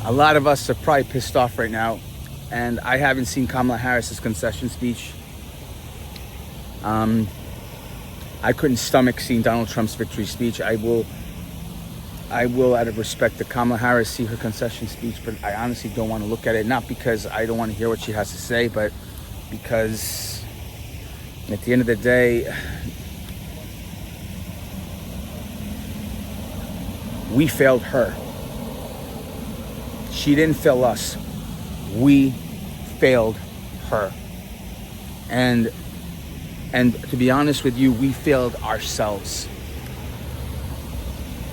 A lot of us are probably pissed off right now, and I haven't seen Kamala Harris's concession speech. I couldn't stomach seeing Donald Trump's victory speech. I will, out of respect to Kamala Harris, see her concession speech, but I honestly don't want to look at it, not because I don't want to hear what she has to say, but because at the end of the day, we failed her. She didn't fail us. We failed her. And to be honest with you, we failed ourselves.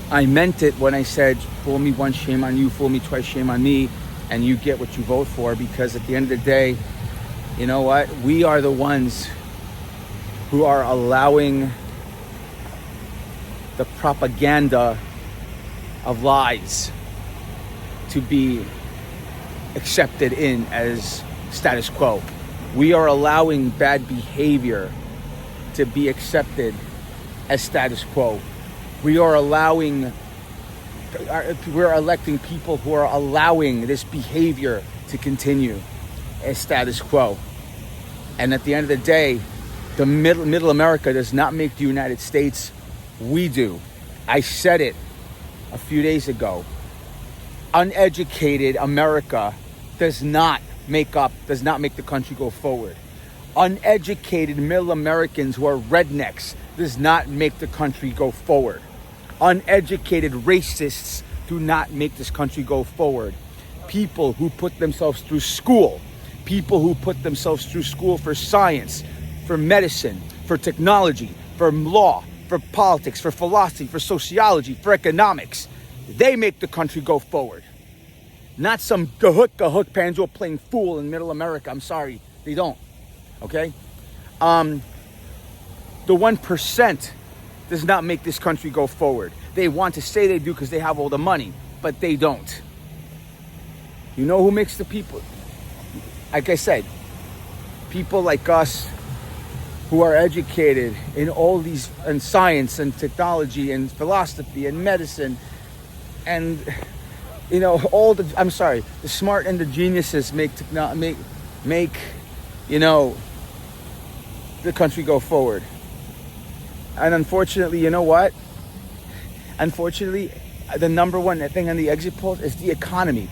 I meant it when I said, fool me once, shame on you, fool me twice, shame on me, and you get what you vote for, because at the end of the day, you know what? We are the ones who are allowing the propaganda of lies to be accepted in as status quo. We are allowing bad behavior to be accepted as status quo. We're electing people who are allowing this behavior to continue as status quo. And at the end of the day, the middle America does not make the United States. We do. I said it a few days ago. Uneducated America does not make the country go forward. Uneducated middle Americans who are rednecks does not make the country go forward. Uneducated racists do not make this country go forward. People who put themselves through school, for science, for medicine, for technology, for law, for politics, for philosophy, for sociology, for economics, they make the country go forward. Not some gahook panzo playing fool in middle America. I'm sorry, they don't. Okay? The 1% does not make this country go forward. They want to say they do because they have all the money, but they don't. You know who makes the people? Like I said, people like us who are educated in all these, in science and technology and philosophy and medicine and, you know, the smart and the geniuses make you know, the country go forward. And unfortunately, you know what? Unfortunately, the number one thing on the exit polls is the economy.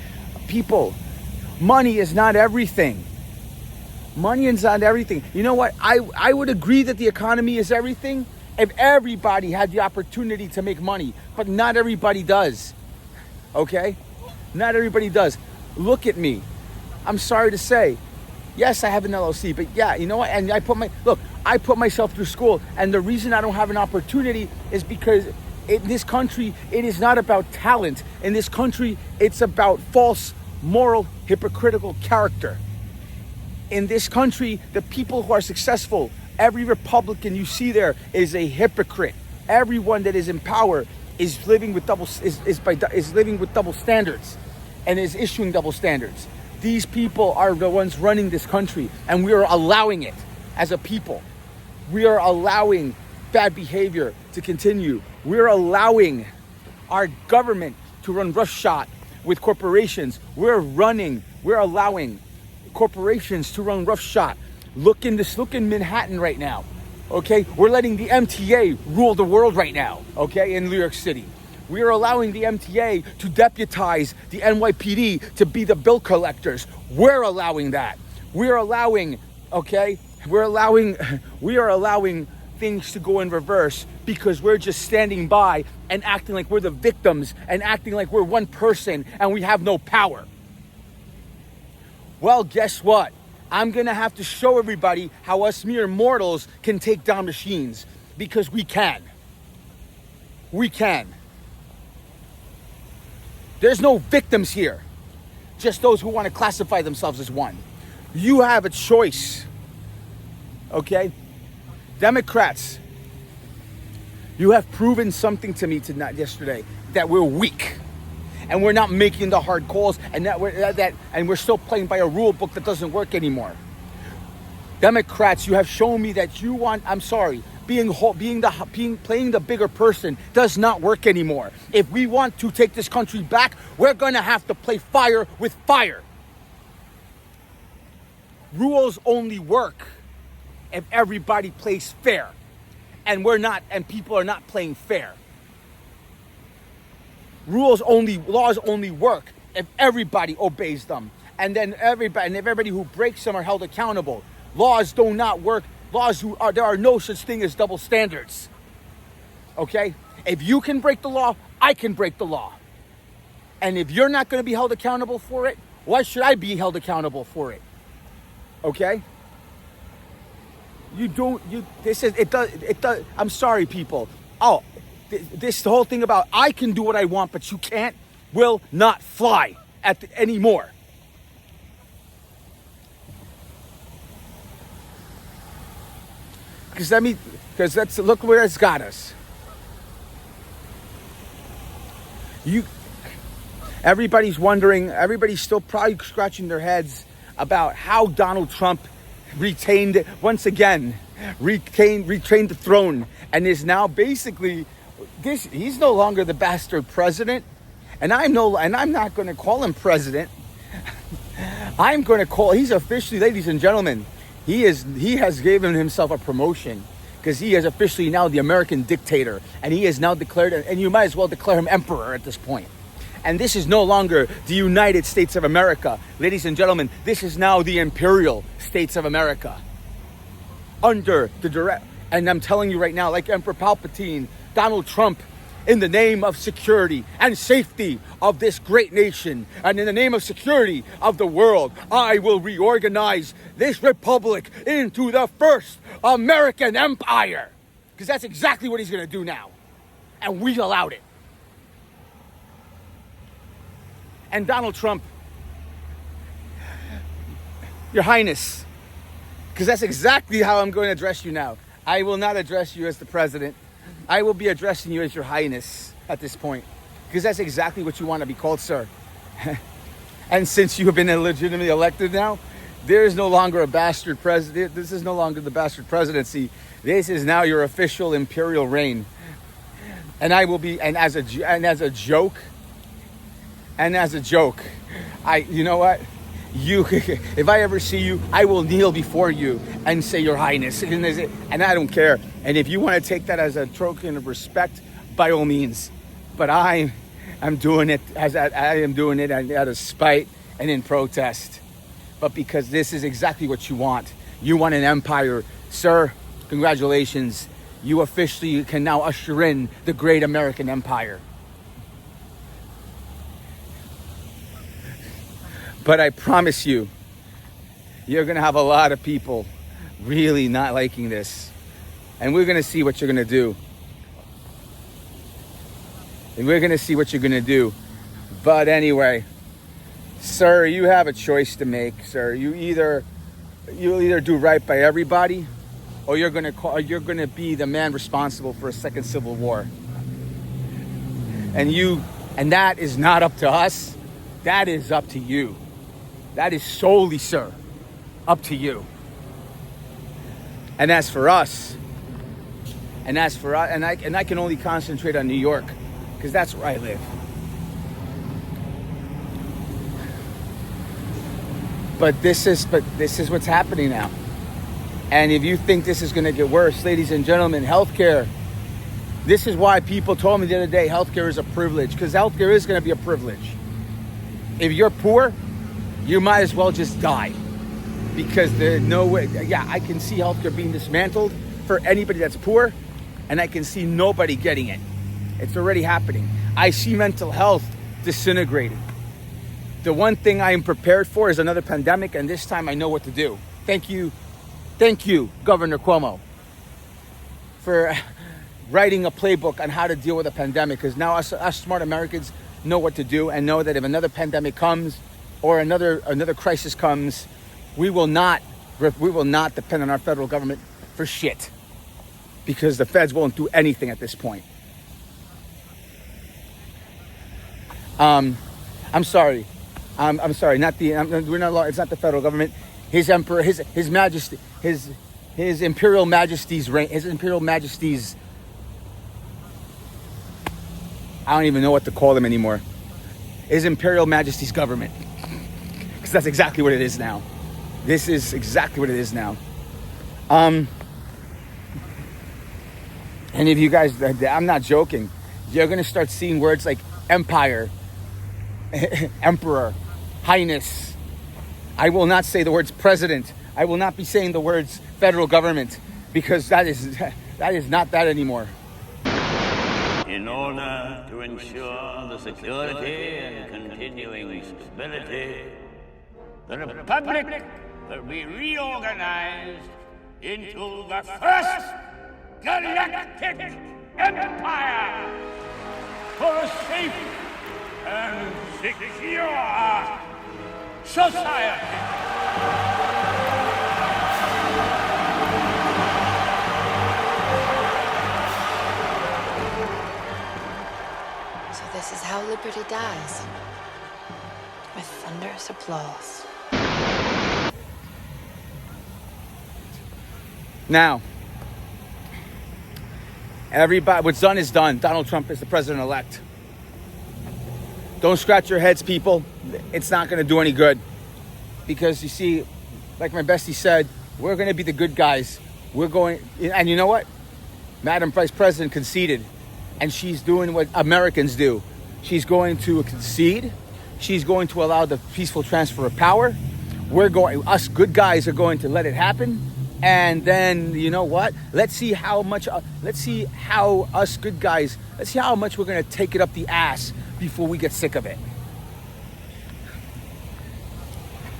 People, money is not everything. Money is not everything. You know what? I would agree that the economy is everything if everybody had the opportunity to make money, but not everybody does. Okay? Not everybody does. Look at me. I'm sorry to say. Yes, I have an LLC, but yeah, you know what? And I put myself through school, and the reason I don't have an opportunity is because in this country, it is not about talent. In this country, it's about false, moral, hypocritical character. In this country, the people who are successful, every Republican you see there is a hypocrite. Everyone that is in power is living with double standards and is issuing double standards. These people are the ones running this country, and we are allowing it as a people. We are allowing bad behavior to continue. We're allowing our government to run roughshod with corporations. We're allowing corporations to run roughshod. Look in Manhattan right now. Okay, we're letting the MTA rule the world right now. Okay, in New York City, we are allowing the MTA to deputize the NYPD to be the bill collectors. We're allowing that. We are allowing things to go in reverse because we're just standing by and acting like we're the victims and acting like we're one person and we have no power. Well, guess what? I'm going to have to show everybody how us mere mortals can take down machines, because we can. We can. There's no victims here, just those who want to classify themselves as one. You have a choice, okay? Democrats, you have proven something to me yesterday, that we're weak. And we're not making the hard calls, and we're still playing by a rule book that doesn't work anymore. Democrats, you have shown me that you want, I'm sorry, playing the bigger person does not work anymore. If we want to take this country back, we're going to have to play fire with fire. Rules only work if everybody plays fair. And people are not playing fair. Laws only work if everybody obeys them. And then everybody who breaks them are held accountable. Laws do not work. There are no such thing as double standards. Okay? If you can break the law, I can break the law. And if you're not going to be held accountable for it, why should I be held accountable for it? Okay? I'm sorry, people. The whole thing about I can do what I want, but you can't, will not fly anymore. Because look where it's got us. Everybody's wondering, everybody's still probably scratching their heads about how Donald Trump retained the throne and is now basically he's no longer the bastard president, and I'm not going to call him president. He's officially, ladies and gentlemen, he has given himself a promotion, because he is officially now the American dictator, and he is now declared, and you might as well declare him emperor at this point. And this is no longer the United States of America. Ladies and gentlemen, this is now the Imperial States of America. Under the direct, and I'm telling you right now, like Emperor Palpatine, Donald Trump, in the name of security and safety of this great nation, and in the name of security of the world, I will reorganize this republic into the first American empire. Because that's exactly what he's going to do now. And we allowed it. And Donald Trump, Your Highness, because that's exactly how I'm going to address you now. I will not address you as the president. I will be addressing you as Your Highness at this point, because that's exactly what you want to be called, sir. And since you have been illegitimately elected now, there is no longer a bastard president. This is no longer the bastard presidency. This is now your official imperial reign. And I will be, and as a joke, you know what? If I ever see you, I will kneel before you and say, Your Highness. And I don't care. And if you want to take that as a token of respect, by all means. But I'm doing it out of spite and in protest. But because this is exactly what you want. You want an empire. Sir, congratulations. You officially can now usher in the great American empire. But I promise you, you're going to have a lot of people really not liking this. And we're going to see what you're going to do. But anyway, sir, you have a choice to make, sir. You either do right by everybody, or you're going to be the man responsible for a second civil war. And that is not up to us. That is up to you. That is solely, sir, up to you. And as for us, and I can only concentrate on New York, because that's where I live. But this is what's happening now. And if you think this is going to get worse, ladies and gentlemen, healthcare. This is why people told me the other day, healthcare is a privilege, because healthcare is going to be a privilege. If you're poor, you might as well just die, because there's no way. Yeah, I can see healthcare being dismantled for anybody that's poor, and I can see nobody getting it. It's already happening. I see mental health disintegrating. The one thing I am prepared for is another pandemic, and this time I know what to do. Thank you, Governor Cuomo, for writing a playbook on how to deal with a pandemic, because now us smart Americans know what to do, and know that if another pandemic comes, or another crisis comes, we will not depend on our federal government for shit, because the feds won't do anything at this point. I'm sorry. It's not the federal government. His emperor, his majesty, his His Imperial Majesty's reign, His Imperial Majesty's, I don't even know what to call them anymore. His Imperial Majesty's government. Because that's exactly what it is now. This is exactly what it is now. And if you guys, I'm not joking, you're going to start seeing words like empire, emperor, highness. I will not say the words president. I will not be saying the words federal government, because that is not that anymore. In order to ensure the security and continuing stability, the Republic will be reorganized into the first galactic empire for a safe and secure society. So this is how liberty dies. With thunderous applause. Now, everybody, what's done is done. Donald Trump is the president-elect. Don't scratch your heads, people. It's not going to do any good. Because you see, like my bestie said, we're going to be the good guys. We're going, and you know what? Madam Vice President conceded. And she's doing what Americans do. She's going to concede. She's going to allow the peaceful transfer of power. Us good guys are going to let it happen. And then, you know what? Let's see how us good guys, let's see how much we're going to take it up the ass before we get sick of it.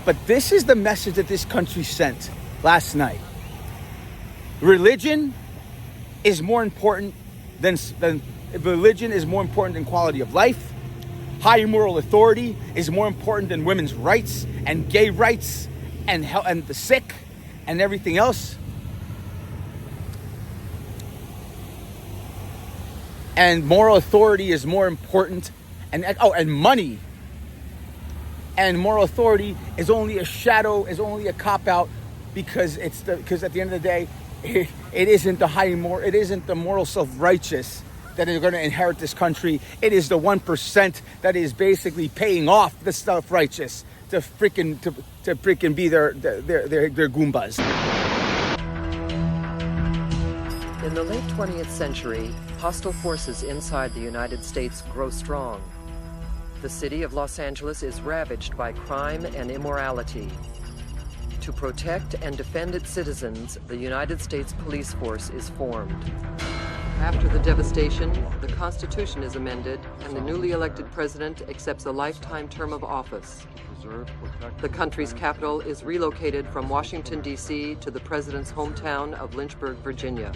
But this is the message that this country sent last night. Religion is more important than quality of life. High moral authority is more important than women's rights and gay rights and the sick and everything else. And moral authority is more important, and money. And moral authority is only a shadow, is only a cop-out, because at the end of the day, it isn't the moral self-righteous that are going to inherit this country. It is the 1% that is basically paying off the self-righteous to freaking be their Goombas. In the late 20th century, hostile forces inside the United States grow strong. The city of Los Angeles is ravaged by crime and immorality. To protect and defend its citizens, the United States Police Force is formed. After the devastation, the Constitution is amended, and the newly elected president accepts a lifetime term of office. The country's capital is relocated from Washington, D.C. to the president's hometown of Lynchburg, Virginia.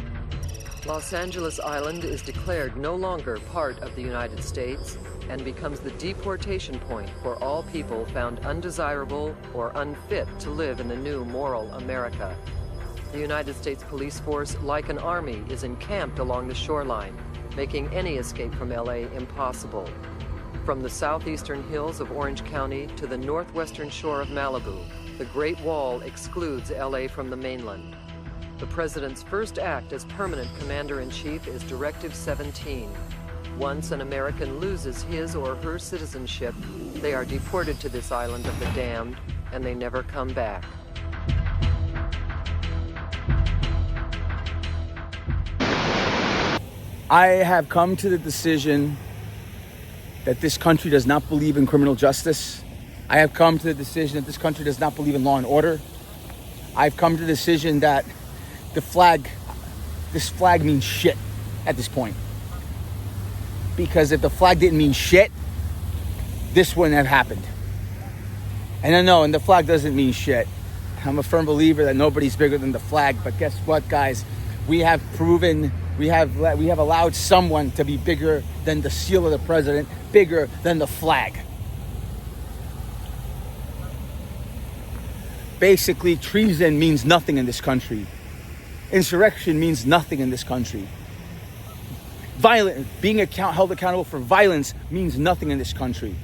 Los Angeles Island is declared no longer part of the United States and becomes the deportation point for all people found undesirable or unfit to live in the new moral America. The United States Police Force, like an army, is encamped along the shoreline, making any escape from LA impossible. From the southeastern hills of Orange County to the northwestern shore of Malibu, the Great Wall excludes LA from the mainland. The president's first act as permanent commander-in-chief is Directive 17. Once an American loses his or her citizenship, they are deported to this island of the damned, and they never come back. I have come to the decision that this country does not believe in criminal justice. I have come to the decision that this country does not believe in law and order. I've come to the decision that this flag means shit at this point. Because if the flag didn't mean shit, this wouldn't have happened. And I know, and the flag doesn't mean shit. I'm a firm believer that nobody's bigger than the flag, but guess what, guys? We have allowed someone to be bigger than the seal of the president, bigger than the flag. Basically, treason means nothing in this country. Insurrection means nothing in this country. Being held accountable for violence means nothing in this country.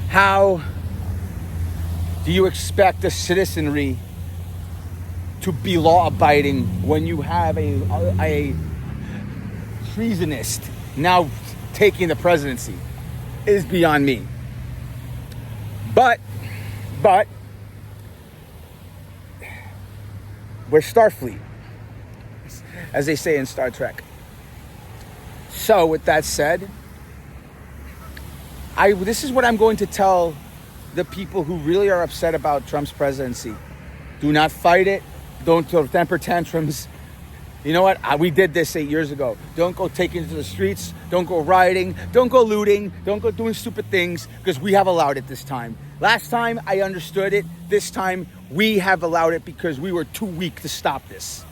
How Do you expect the citizenry to be law-abiding when you have a treasonist now taking the presidency? It is beyond me. But we're Starfleet, as they say in Star Trek. So with that said, this is what I'm going to tell the people who really are upset about Trump's presidency. Do not fight it. Don't throw temper tantrums. You know what? We did this 8 years ago. Don't go taking it to the streets. Don't go rioting. Don't go looting. Don't go doing stupid things, because we have allowed it this time. Last time I understood it. This time we have allowed it because we were too weak to stop this.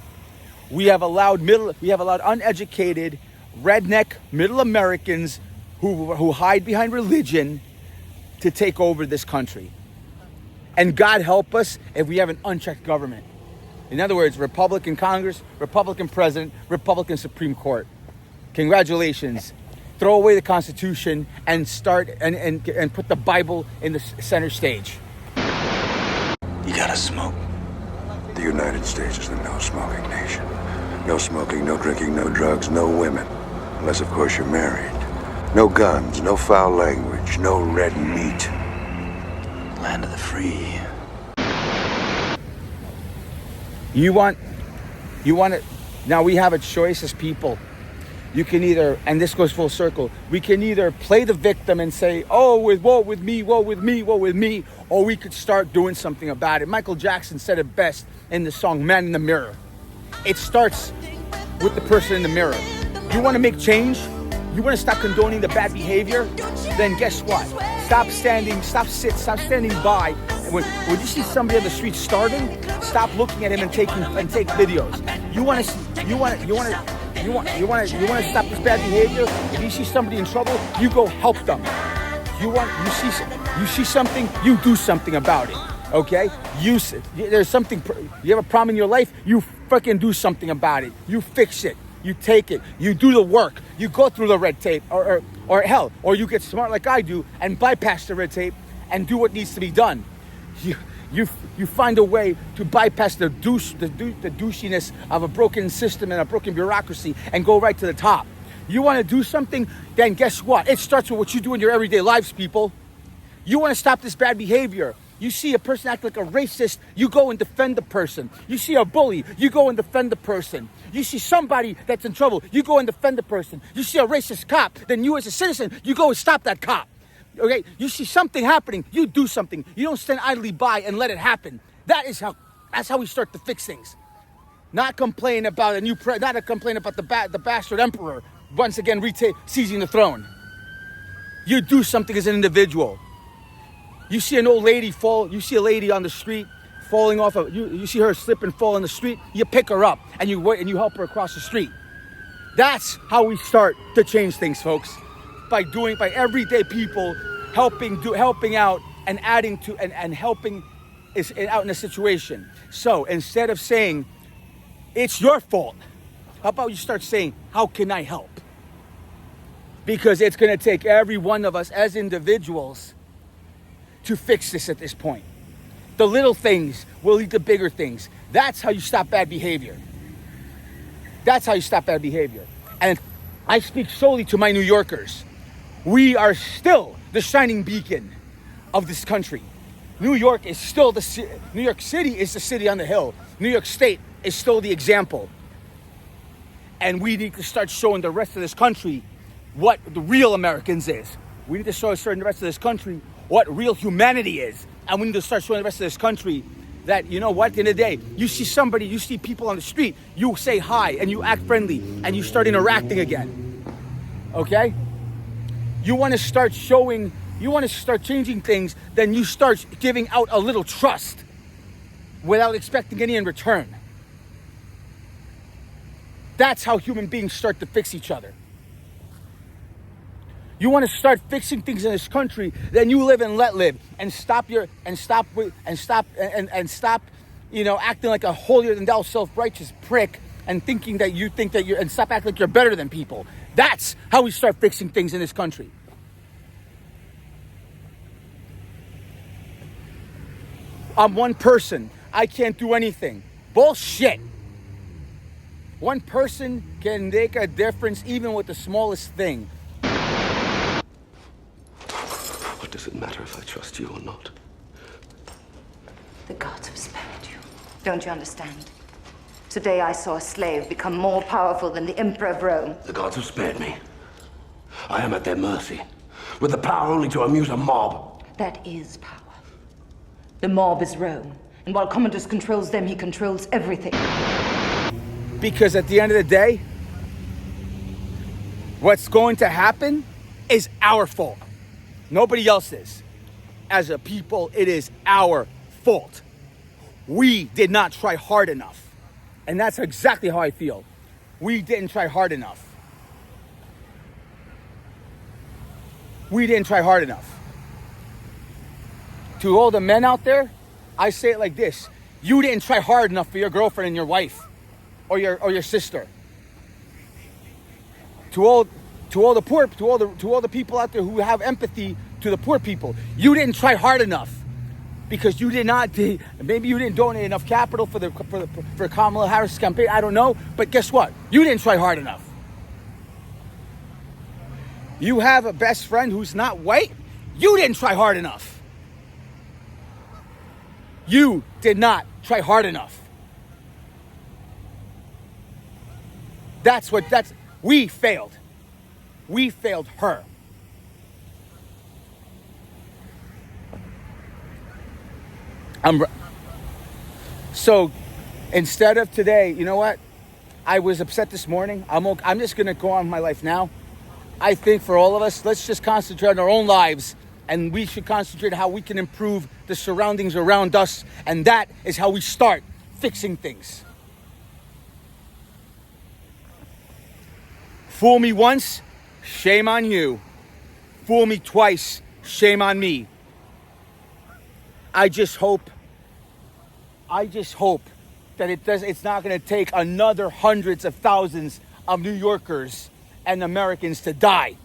We have allowed uneducated, redneck, middle Americans who hide behind religion to take over this country. And God help us if we have an unchecked government. In other words, Republican Congress, Republican President, Republican Supreme Court. Congratulations. Throw away the Constitution and start and put the Bible in the center stage. You gotta smoke. The United States is the no-smoking nation. No smoking, no drinking, no drugs, no women. Unless, of course, you're married. No guns, no foul language, no red meat. Land of the free. You want it. Now we have a choice as people. You can either, and this goes full circle, we can either play the victim and say, oh, woe with me, woe with me, woe with me, or we could start doing something about it. Michael Jackson said it best in the song Man in the Mirror. It starts with the person in the mirror. You want to make change? You want to stop condoning the bad behavior? Then guess what? Stop standing by. When you see somebody on the street starving, stop looking at him and take videos. You want to stop this bad behavior? If you see somebody in trouble, you go help them. You see something, you do something about it. Okay? You have a problem in your life, you freaking do something about it. You fix it. You take it. You do the work. You go through the red tape, or you get smart like I do and bypass the red tape and do what needs to be done. You find a way to bypass the douchiness of a broken system and a broken bureaucracy and go right to the top. You want to do something? Then guess what? It starts with what you do in your everyday lives, people. You want to stop this bad behavior. You see a person act like a racist, you go and defend the person. You see a bully, you go and defend the person. You see somebody that's in trouble, you go and defend the person. You see a racist cop, then you as a citizen, you go and stop that cop. Okay? You see something happening, you do something. You don't stand idly by and let it happen. That's how we start to fix things. Not complain about the bastard emperor once again seizing the throne. You do something as an individual. You see an old lady fall. You see a lady on the street falling off. You see her slip and fall in the street. You pick her up and you help her across the street. That's how we start to change things, folks. By everyday people helping out and adding to and helping out in a situation. So instead of saying it's your fault, how about you start saying, how can I help? Because it's going to take every one of us as individuals to fix this at this point. The little things will lead to bigger things. That's how you stop bad behavior. And I speak solely to my New Yorkers. We are still the shining beacon of this country. New York City is the city on the hill. New York State is still the example. And we need to start showing the rest of this country what the real Americans is. We need to start showing the rest of this country what real humanity is. And we need to start showing the rest of this country that, you know what, at the end of the day, you see people on the street, you say hi and you act friendly and you start interacting again. Okay? You want to start changing things, then you start giving out a little trust without expecting any in return. That's how human beings start to fix each other. You want to start fixing things in this country, then you live and let live, and stop, acting like a holier than thou self-righteous prick and and stop acting like you're better than people. That's how we start fixing things in this country. I'm one person. I can't do anything. Bullshit. One person can make a difference even with the smallest thing. What does it matter if I trust you or not? The gods have spared you. Don't you understand? Today I saw a slave become more powerful than the Emperor of Rome. The gods have spared me. I am at their mercy, with the power only to amuse a mob. That is power. The mob is Rome, and while Commodus controls them, he controls everything. Because at the end of the day, what's going to happen is our fault. Nobody else's. As a people, it is our fault. We did not try hard enough. And that's exactly how I feel. We didn't try hard enough. We didn't try hard enough. To all the men out there, I say it like this. You didn't try hard enough for your girlfriend and your wife or your sister. To all the people out there who have empathy to the poor people, you didn't try hard enough. Because you did not, maybe you didn't donate enough capital for Kamala Harris' campaign. I don't know, but guess what? You didn't try hard enough. You have a best friend who's not white. You didn't try hard enough. You did not try hard enough. We failed. We failed her. So instead of today, you know what? I was upset this morning. I'm just going to go on with my life now. I think for all of us, let's just concentrate on our own lives, and we should concentrate on how we can improve the surroundings around us, and that is how we start fixing things. Fool me once, shame on you. Fool me twice, shame on me. I just hope that it's not going to take another hundreds of thousands of New Yorkers and Americans to die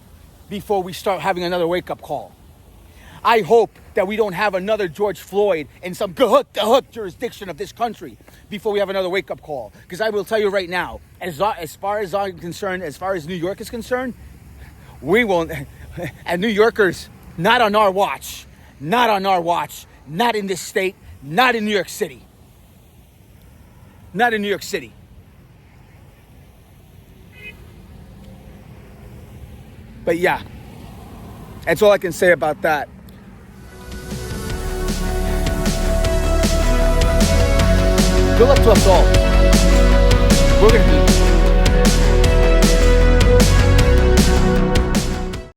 before we start having another wake-up call. I hope that we don't have another George Floyd in some jurisdiction of this country before we have another wake-up call. Because I will tell you right now, as far as I'm concerned, as far as New York is concerned, we won't, and New Yorkers, not on our watch, not on our watch, not in this state, not in New York City. Not in New York City. But yeah, that's all I can say about that. Good luck to us all. We're going to be